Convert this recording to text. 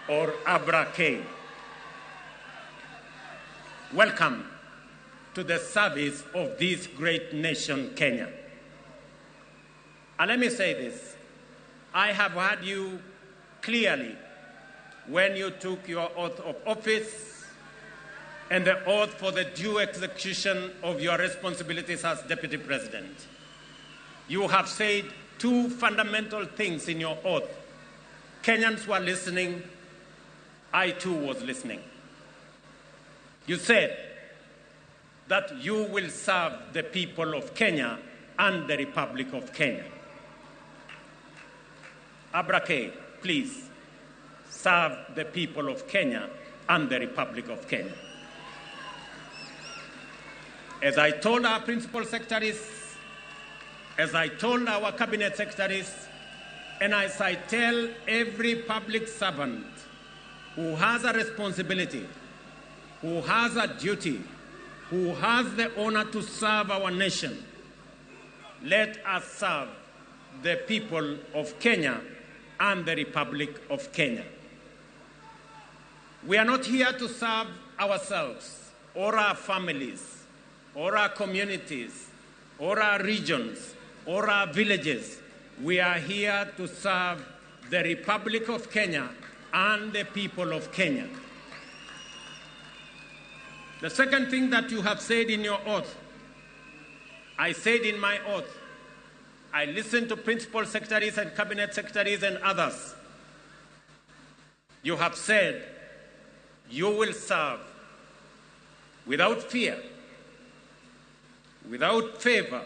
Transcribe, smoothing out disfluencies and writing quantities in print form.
or Abrake. Welcome to the service of this great nation, Kenya. And let me say this, I have heard you clearly when you took your oath of office and the oath for the due execution of your responsibilities as Deputy President. You have said two fundamental things in your oath. Kenyans were listening, I too was listening. You said that you will serve the people of Kenya and the Republic of Kenya. Abrake, please serve the people of Kenya and the Republic of Kenya. As I told our principal secretaries, as I told our cabinet secretaries, and as I tell every public servant who has a responsibility, who has a duty, who has the honor to serve our nation, let us serve the people of Kenya and the Republic of Kenya. We are not here to serve ourselves or our families or our communities or our regions or our villages. We are here to serve the Republic of Kenya and the people of Kenya. The second thing that you have said in your oath, I said in my oath, I listened to principal secretaries and cabinet secretaries and others. You have said you will serve without fear, without favor,